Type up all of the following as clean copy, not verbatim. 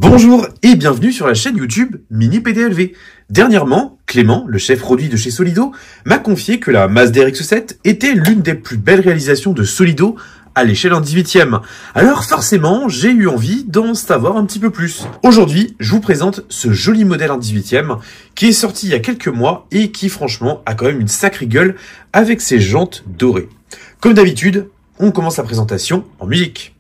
Bonjour et bienvenue sur la chaîne YouTube Mini PDLV. Dernièrement, Clément, le chef produit de chez Solido, m'a confié que la Mazda RX-7 était l'une des plus belles réalisations de Solido à l'échelle en 18e. Alors forcément, j'ai eu envie d'en savoir un petit peu plus. Aujourd'hui, je vous présente ce joli modèle en 18e qui est sorti il y a quelques mois et qui franchement a quand même une sacrée gueule avec ses jantes dorées. Comme d'habitude, on commence la présentation en musique.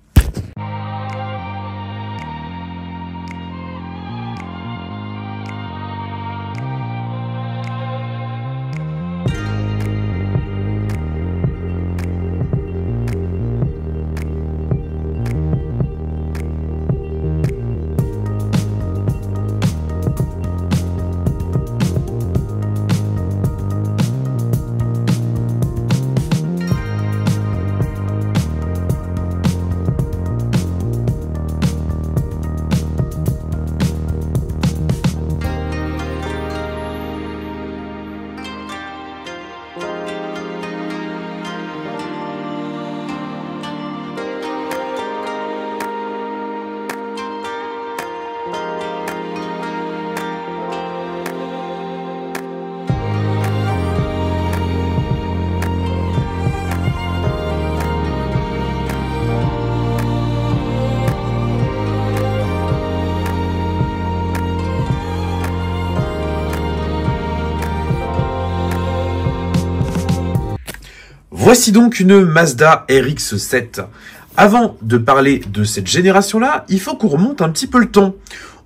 Voici donc une Mazda RX-7. Avant de parler de cette génération-là, il faut qu'on remonte un petit peu le temps.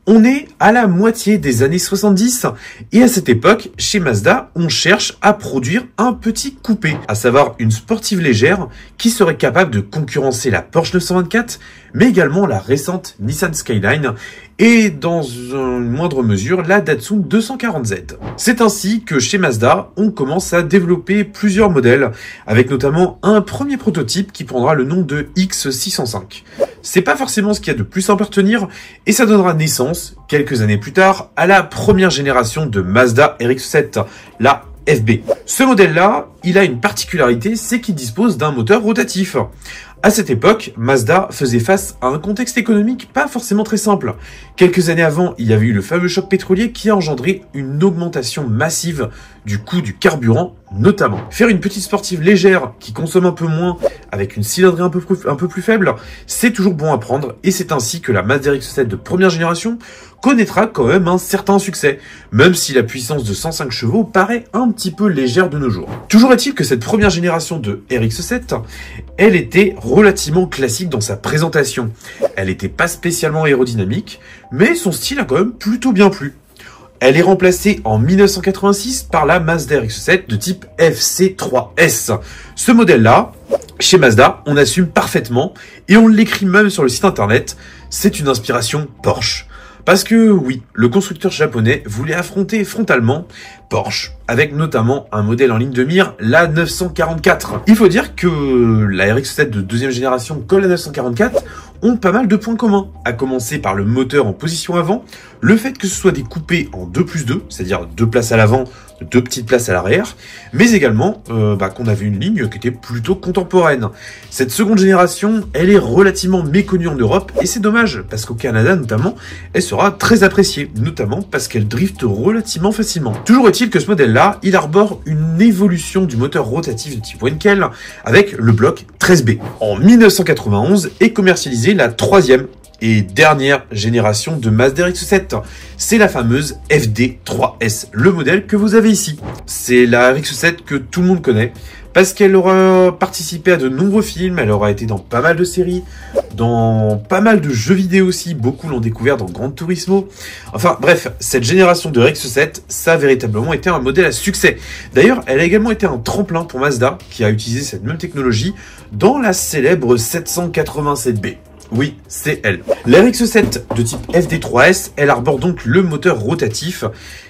On est à la moitié des années 70 et à cette époque, chez Mazda, on cherche à produire un petit coupé, à savoir une sportive légère qui serait capable de concurrencer la Porsche 924, mais également la récente Nissan Skyline et dans une moindre mesure la Datsun 240Z. C'est ainsi que chez Mazda, on commence à développer plusieurs modèles, avec notamment un premier prototype qui prendra le nom de X605. C'est pas forcément ce qu'il y a de plus simple à retenir, et ça donnera naissance, quelques années plus tard, à la première génération de Mazda RX-7, la FB. Ce modèle-là, il a une particularité, c'est qu'il dispose d'un moteur rotatif. À cette époque, Mazda faisait face à un contexte économique pas forcément très simple. Quelques années avant, il y avait eu le fameux choc pétrolier qui a engendré une augmentation massive du coût du carburant, notamment. Faire une petite sportive légère qui consomme un peu moins, avec une cylindrée un peu plus faible, c'est toujours bon à prendre, et c'est ainsi que la Mazda RX-7 de première génération connaîtra quand même un certain succès, même si la puissance de 105 chevaux paraît un petit peu légère de nos jours. Toujours est-il que cette première génération de RX-7, elle était relativement classique dans sa présentation. Elle n'était pas spécialement aérodynamique, mais son style a quand même plutôt bien plu. Elle est remplacée en 1986 par la Mazda RX-7 de type FC3S. Ce modèle-là, chez Mazda, on assume parfaitement, et on l'écrit même sur le site internet, c'est une inspiration Porsche. Parce que oui, le constructeur japonais voulait affronter frontalement Porsche, avec notamment un modèle en ligne de mire, la 944. Il faut dire que la RX-7 de deuxième génération comme la 944 ont pas mal de points communs, à commencer par le moteur en position avant, le fait que ce soit des coupés en 2+2, c'est-à-dire 2 places à l'avant, 2 petites places à l'arrière, mais également qu'on avait une ligne qui était plutôt contemporaine. Cette seconde génération, elle est relativement méconnue en Europe, et c'est dommage, parce qu'au Canada notamment, elle sera très appréciée, notamment parce qu'elle drifte relativement facilement. Toujours est-il que ce modèle-là, il arbore une évolution du moteur rotatif de type Wankel, avec le bloc 13B. En 1991 est commercialisée la troisième et dernière génération de Mazda RX-7. C'est la fameuse FD3S, le modèle que vous avez ici. C'est la RX-7 que tout le monde connaît, parce qu'elle aura participé à de nombreux films, elle aura été dans pas mal de séries, dans pas mal de jeux vidéo aussi, beaucoup l'ont découvert dans Gran Turismo. Enfin bref, cette génération de RX-7, ça a véritablement été un modèle à succès. D'ailleurs, elle a également été un tremplin pour Mazda, qui a utilisé cette même technologie dans la célèbre 787B. Oui, c'est elle. La RX-7 de type FD3S, elle arbore donc le moteur rotatif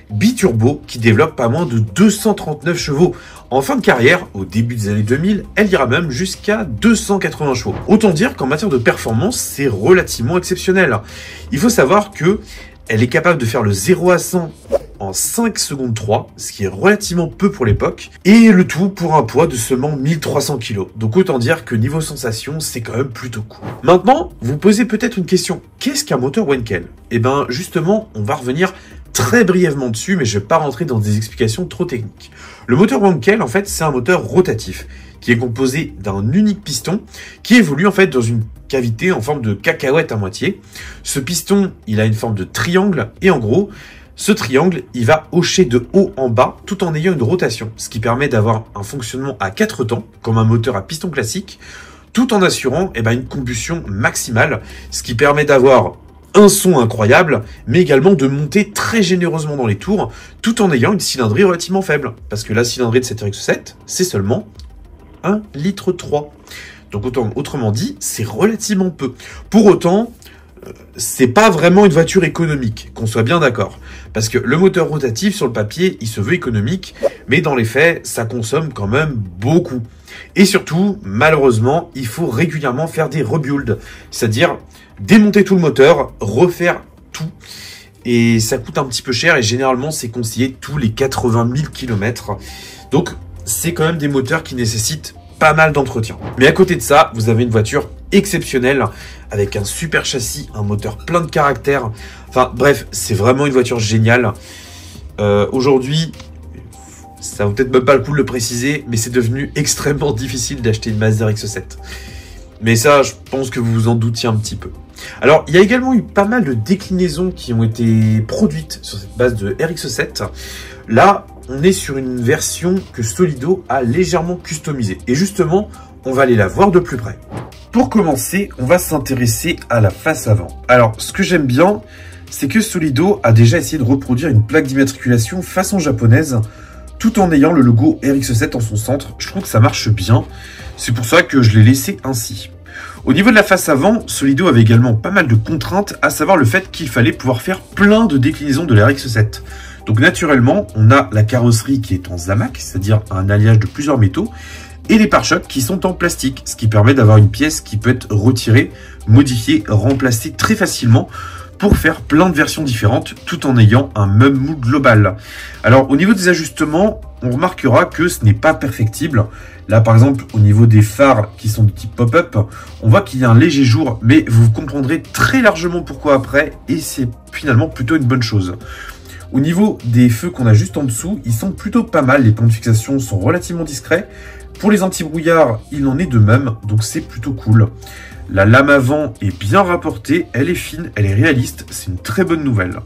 biturbo qui développe pas moins de 239 chevaux. En fin de carrière, au début des années 2000, elle ira même jusqu'à 280 chevaux. Autant dire qu'en matière de performance, c'est relativement exceptionnel. Il faut savoir que elle est capable de faire le 0 à 100 en 5 secondes 3, ce qui est relativement peu pour l'époque, et le tout pour un poids de seulement 1300 kg. Donc autant dire que niveau sensation, c'est quand même plutôt cool. Maintenant, vous posez peut-être une question, qu'est-ce qu'un moteur Wankel? Eh ben justement, on va revenir très brièvement dessus, mais je ne vais pas rentrer dans des explications trop techniques. Le moteur Wankel, en fait, c'est un moteur rotatif, qui est composé d'un unique piston, qui évolue en fait dans une cavité en forme de cacahuète à moitié. Ce piston, il a une forme de triangle, et en gros, ce triangle, il va hocher de haut en bas, tout en ayant une rotation, ce qui permet d'avoir un fonctionnement à 4 temps, comme un moteur à piston classique, tout en assurant une combustion maximale, ce qui permet d'avoir un son incroyable, mais également de monter très généreusement dans les tours, tout en ayant une cylindrée relativement faible. Parce que la cylindrée de cette RX7, c'est seulement 1,3 litre. Donc autrement dit, c'est relativement peu. Pour autant, c'est pas vraiment une voiture économique, qu'on soit bien d'accord. Parce que le moteur rotatif, sur le papier, il se veut économique, mais dans les faits, ça consomme quand même beaucoup. Et surtout, malheureusement, il faut régulièrement faire des rebuilds, c'est-à-dire démonter tout le moteur, refaire tout. Et ça coûte un petit peu cher et généralement, c'est conseillé tous les 80 000 km. Donc, c'est quand même des moteurs qui nécessitent pas mal d'entretien. Mais à côté de ça, vous avez une voiture exceptionnelle avec un super châssis, un moteur plein de caractère. Enfin bref, c'est vraiment une voiture géniale. Aujourd'hui, ça vaut peut-être même pas le coup de le préciser, mais c'est devenu extrêmement difficile d'acheter une Mazda RX-7. Mais ça, je pense que vous vous en doutiez un petit peu. Alors, il y a également eu pas mal de déclinaisons qui ont été produites sur cette base de RX-7. Là, on est sur une version que Solido a légèrement customisée. Et justement, on va aller la voir de plus près. Pour commencer, on va s'intéresser à la face avant. Alors, ce que j'aime bien, c'est que Solido a déjà essayé de reproduire une plaque d'immatriculation façon japonaise, tout en ayant le logo RX-7 en son centre. Je trouve que ça marche bien. C'est pour ça que je l'ai laissé ainsi. Au niveau de la face avant, Solido avait également pas mal de contraintes, à savoir le fait qu'il fallait pouvoir faire plein de déclinaisons de la RX-7. Donc naturellement, on a la carrosserie qui est en Zamac, c'est-à-dire un alliage de plusieurs métaux, et les pare-chocs qui sont en plastique, ce qui permet d'avoir une pièce qui peut être retirée, modifiée, remplacée très facilement pour faire plein de versions différentes tout en ayant un même moule global. Alors au niveau des ajustements, on remarquera que ce n'est pas perfectible. Là par exemple au niveau des phares qui sont de type pop-up, on voit qu'il y a un léger jour, mais vous comprendrez très largement pourquoi après et c'est finalement plutôt une bonne chose. Au niveau des feux qu'on a juste en dessous, ils sont plutôt pas mal, les points de fixation sont relativement discrets. Pour les anti-brouillards, il en est de même, donc c'est plutôt cool. La lame avant est bien rapportée, elle est fine, elle est réaliste, c'est une très bonne nouvelle.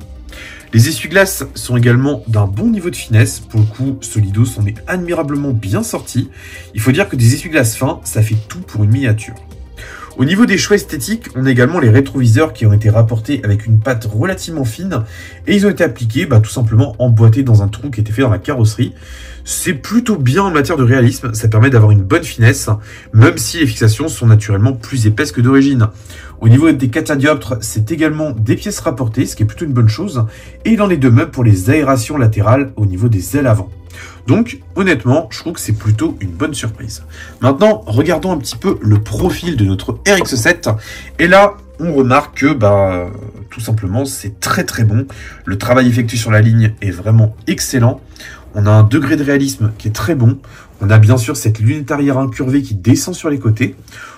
Les essuie-glaces sont également d'un bon niveau de finesse, pour le coup Solido s'en est admirablement bien sorti. Il faut dire que des essuie-glaces fins, ça fait tout pour une miniature. Au niveau des choix esthétiques, on a également les rétroviseurs qui ont été rapportés avec une pâte relativement fine et ils ont été appliqués tout simplement emboîtés dans un trou qui était fait dans la carrosserie. C'est plutôt bien en matière de réalisme, ça permet d'avoir une bonne finesse, même si les fixations sont naturellement plus épaisses que d'origine. Au niveau des catadioptres, c'est également des pièces rapportées, ce qui est plutôt une bonne chose, et il en est de même pour les aérations latérales au niveau des ailes avant. Donc, honnêtement, je trouve que c'est plutôt une bonne surprise. Maintenant, regardons un petit peu le profil de notre RX-7. Et là, on remarque que, tout simplement, c'est très très bon. Le travail effectué sur la ligne est vraiment excellent. On a un degré de réalisme qui est très bon. On a bien sûr cette lunette arrière incurvée qui descend sur les côtés.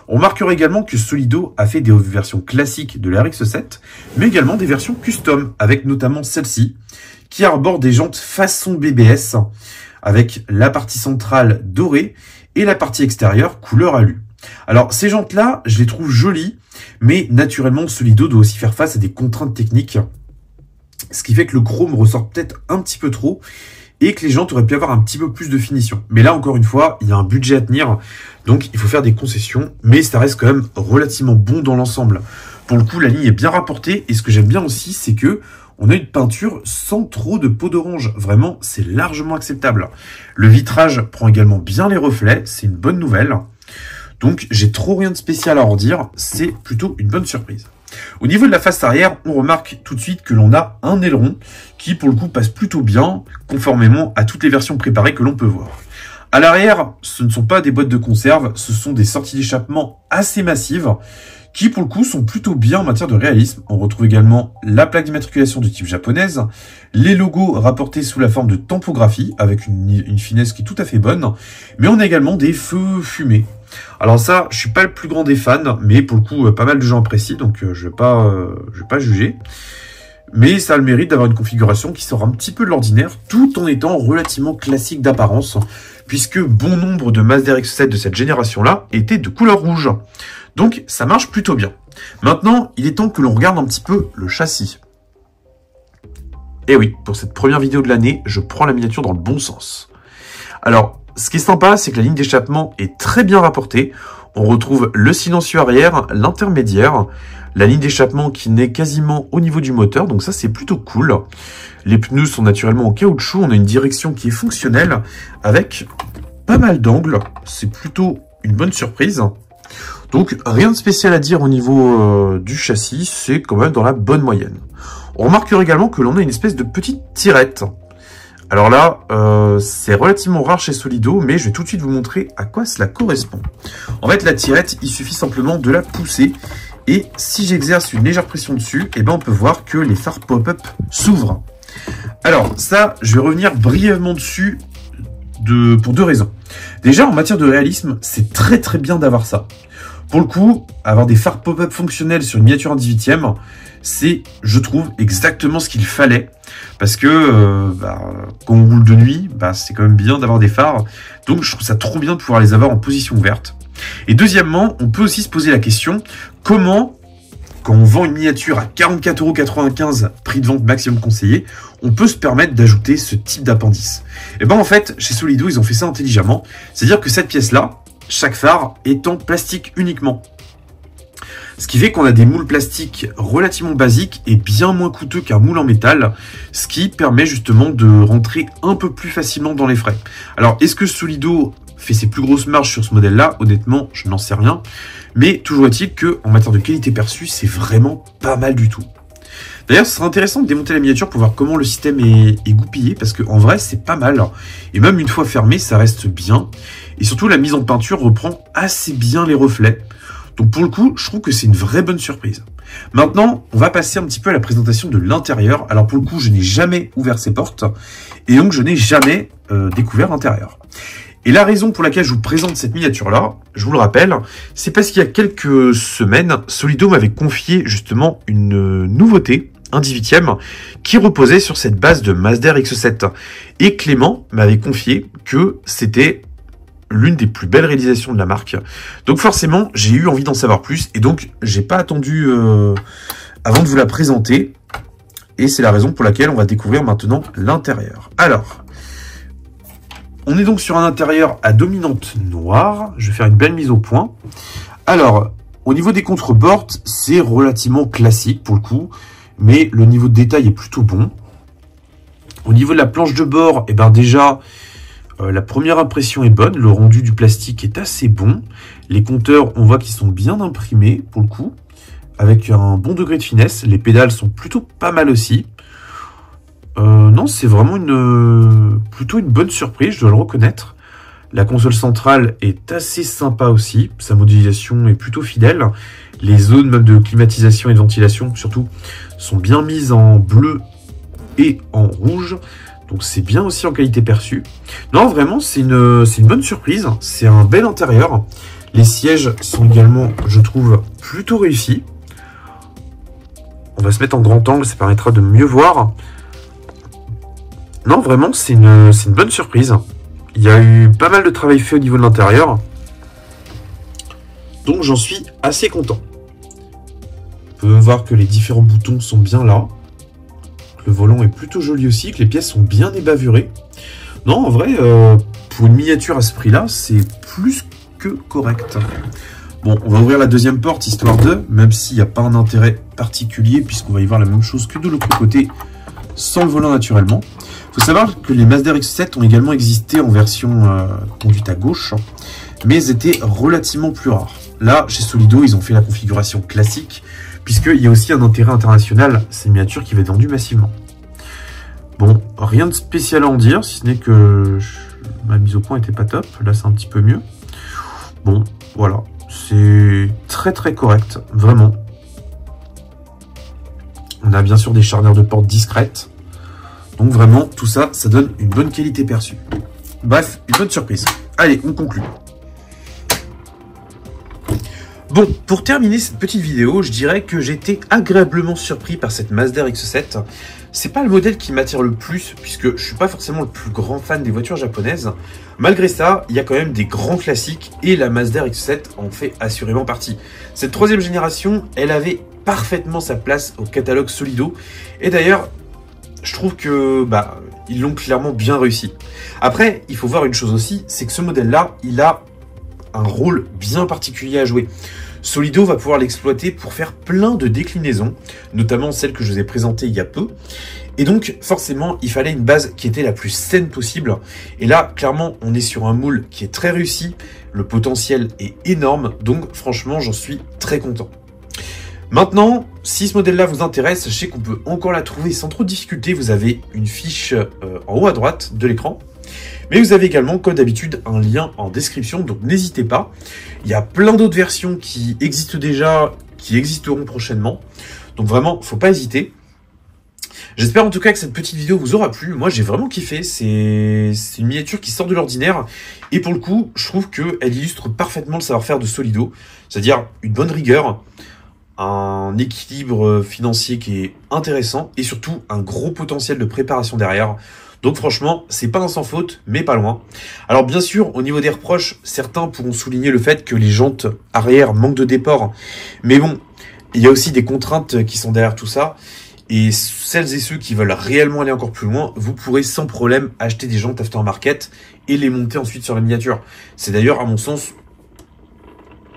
On remarquera également que Solido a fait des versions classiques de la RX-7, mais également des versions custom, avec notamment celle-ci, qui arbore des jantes façon BBS, avec la partie centrale dorée et la partie extérieure couleur alu. Alors ces jantes-là, je les trouve jolies, mais naturellement Solido doit aussi faire face à des contraintes techniques, ce qui fait que le chrome ressort peut-être un petit peu trop, et que les jantes auraient pu avoir un petit peu plus de finition. Mais là, encore une fois, il y a un budget à tenir, donc il faut faire des concessions, mais ça reste quand même relativement bon dans l'ensemble. Pour le coup, la ligne est bien rapportée, et ce que j'aime bien aussi, c'est que on a une peinture sans trop de peau d'orange. Vraiment, c'est largement acceptable. Le vitrage prend également bien les reflets, c'est une bonne nouvelle. Donc, j'ai trop rien de spécial à en dire, c'est plutôt une bonne surprise. Au niveau de la face arrière, on remarque tout de suite que l'on a un aileron qui, pour le coup, passe plutôt bien, conformément à toutes les versions préparées que l'on peut voir. À l'arrière, ce ne sont pas des boîtes de conserve, ce sont des sorties d'échappement assez massives qui, pour le coup, sont plutôt bien en matière de réalisme. On retrouve également la plaque d'immatriculation de type japonaise, les logos rapportés sous la forme de tampographie avec une finesse qui est tout à fait bonne, mais on a également des feux fumés. Alors ça, je suis pas le plus grand des fans, mais pour le coup, pas mal de gens apprécient, donc je vais pas juger. Mais ça a le mérite d'avoir une configuration qui sort un petit peu de l'ordinaire, tout en étant relativement classique d'apparence, puisque bon nombre de Mazda RX-7 de cette génération-là étaient de couleur rouge. Donc ça marche plutôt bien. Maintenant, il est temps que l'on regarde un petit peu le châssis. Et oui, pour cette première vidéo de l'année, je prends la miniature dans le bon sens. Alors, ce qui est sympa, c'est que la ligne d'échappement est très bien rapportée. On retrouve le silencieux arrière, l'intermédiaire, la ligne d'échappement qui naît quasiment au niveau du moteur, donc ça c'est plutôt cool. Les pneus sont naturellement en caoutchouc, on a une direction qui est fonctionnelle avec pas mal d'angles, c'est plutôt une bonne surprise. Donc rien de spécial à dire au niveau du châssis, c'est quand même dans la bonne moyenne. On remarquera également que l'on a une espèce de petite tirette. Alors là, c'est relativement rare chez Solido, mais je vais tout de suite vous montrer à quoi cela correspond. En fait, la tirette, il suffit simplement de la pousser. Et si j'exerce une légère pression dessus, eh ben on peut voir que les phares pop-up s'ouvrent. Alors ça, je vais revenir brièvement dessus pour deux raisons. Déjà, en matière de réalisme, c'est très très bien d'avoir ça. Pour le coup, avoir des phares pop-up fonctionnels sur une miniature en 18e, c'est, je trouve, exactement ce qu'il fallait. Parce que quand on roule de nuit, c'est quand même bien d'avoir des phares. Donc je trouve ça trop bien de pouvoir les avoir en position ouverte. Et deuxièmement, on peut aussi se poser la question, comment, quand on vend une miniature à 44,95 € prix de vente maximum conseillé, on peut se permettre d'ajouter ce type d'appendice? Et ben en fait, chez Solido, ils ont fait ça intelligemment. C'est-à-dire que cette pièce-là, chaque phare est en plastique uniquement. Ce qui fait qu'on a des moules plastiques relativement basiques et bien moins coûteux qu'un moule en métal, ce qui permet justement de rentrer un peu plus facilement dans les frais. Alors, est-ce que Solido fait ses plus grosses marges sur ce modèle-là? Honnêtement, je n'en sais rien. Mais toujours est-il qu'en matière de qualité perçue, c'est vraiment pas mal du tout. D'ailleurs, ce serait intéressant de démonter la miniature pour voir comment le système est goupillé, parce qu'en vrai, c'est pas mal. Et même une fois fermé, ça reste bien. Et surtout, la mise en peinture reprend assez bien les reflets. Donc pour le coup, je trouve que c'est une vraie bonne surprise. Maintenant, on va passer un petit peu à la présentation de l'intérieur. Alors pour le coup, je n'ai jamais ouvert ces portes, et donc je n'ai jamais découvert l'intérieur. Et la raison pour laquelle je vous présente cette miniature-là, je vous le rappelle, c'est parce qu'il y a quelques semaines, Solido m'avait confié justement une nouveauté, un 18e, qui reposait sur cette base de Mazda RX-7. Et Clément m'avait confié que c'était l'une des plus belles réalisations de la marque. Donc forcément, j'ai eu envie d'en savoir plus, et donc j'ai pas attendu avant de vous la présenter. Et c'est la raison pour laquelle on va découvrir maintenant l'intérieur. Alors, on est donc sur un intérieur à dominante noire. Je vais faire une belle mise au point. Alors, au niveau des contrebords, c'est relativement classique pour le coup, mais le niveau de détail est plutôt bon. Au niveau de la planche de bord, eh ben déjà, la première impression est bonne. Le rendu du plastique est assez bon. Les compteurs, on voit qu'ils sont bien imprimés pour le coup, avec un bon degré de finesse. Les pédales sont plutôt pas mal aussi. Non, c'est vraiment plutôt une bonne surprise, je dois le reconnaître. La console centrale est assez sympa aussi. Sa modélisation est plutôt fidèle. Les zones même de climatisation et de ventilation, surtout, sont bien mises en bleu et en rouge. Donc c'est bien aussi en qualité perçue. Non, vraiment, c'est une bonne surprise. C'est un bel intérieur. Les sièges sont également, je trouve, plutôt réussis. On va se mettre en grand angle, ça permettra de mieux voir. Non, vraiment, c'est une bonne surprise. Il y a eu pas mal de travail fait au niveau de l'intérieur. Donc j'en suis assez content. On peut voir que les différents boutons sont bien là. Le volant est plutôt joli aussi, que les pièces sont bien ébavurées. Non, en vrai, pour une miniature à ce prix-là, c'est plus que correct. Bon, on va ouvrir la deuxième porte, histoire de, même s'il n'y a pas un intérêt particulier, puisqu'on va y voir la même chose que de l'autre côté, sans le volant naturellement. Il faut savoir que les Mazda RX-7 ont également existé en version conduite à gauche, mais elles étaient relativement plus rares. Là, chez Solido, ils ont fait la configuration classique, puisqu'il y a aussi un intérêt international, c'est une miniature qui va être vendue massivement. Bon, rien de spécial à en dire, si ce n'est que ma mise au point était pas top. Là, c'est un petit peu mieux. Bon, voilà. C'est très très correct, vraiment. On a bien sûr des charnières de porte discrètes. Donc vraiment, tout ça, ça donne une bonne qualité perçue. Bref, une bonne surprise. Allez, on conclut. Bon, pour terminer cette petite vidéo, je dirais que j'ai été agréablement surpris par cette Mazda RX-7. C'est pas le modèle qui m'attire le plus, puisque je suis pas forcément le plus grand fan des voitures japonaises. Malgré ça, il y a quand même des grands classiques, et la Mazda RX-7 en fait assurément partie. Cette troisième génération, elle avait parfaitement sa place au catalogue Solido, et d'ailleurs, je trouve que ils l'ont clairement bien réussi. Après, il faut voir une chose aussi, c'est que ce modèle-là, il a un rôle bien particulier à jouer. Solido va pouvoir l'exploiter pour faire plein de déclinaisons, notamment celle que je vous ai présentée il y a peu. Et donc, forcément, il fallait une base qui était la plus saine possible. Et là, clairement, on est sur un moule qui est très réussi. Le potentiel est énorme. Donc, franchement, j'en suis très content. Maintenant, si ce modèle-là vous intéresse, sachez qu'on peut encore la trouver sans trop de difficulté. Vous avez une fiche en haut à droite de l'écran. Mais vous avez également, comme d'habitude, un lien en description, donc n'hésitez pas. Il y a plein d'autres versions qui existent déjà, qui existeront prochainement. Donc vraiment, faut pas hésiter. J'espère en tout cas que cette petite vidéo vous aura plu. Moi, j'ai vraiment kiffé. C'est une miniature qui sort de l'ordinaire. Et pour le coup, je trouve qu'elle illustre parfaitement le savoir-faire de Solido. C'est-à-dire une bonne rigueur, un équilibre financier qui est intéressant et surtout un gros potentiel de préparation derrière. Donc franchement, c'est pas un sans faute, mais pas loin. Alors bien sûr, au niveau des reproches, certains pourront souligner le fait que les jantes arrière manquent de déport. Mais bon, il y a aussi des contraintes qui sont derrière tout ça. Et celles et ceux qui veulent réellement aller encore plus loin, vous pourrez sans problème acheter des jantes aftermarket et les monter ensuite sur la miniature. C'est d'ailleurs, à mon sens,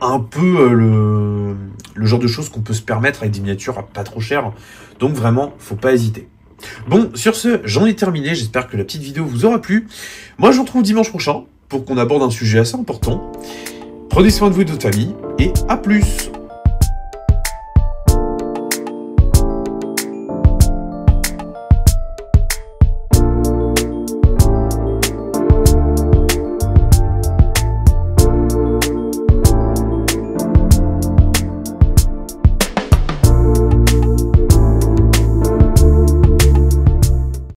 un peu le genre de choses qu'on peut se permettre avec des miniatures pas trop chères. Donc vraiment, faut pas hésiter. Bon, sur ce, j'en ai terminé. J'espère que la petite vidéo vous aura plu. Moi, je vous retrouve dimanche prochain pour qu'on aborde un sujet assez important. Prenez soin de vous et de votre famille et à plus!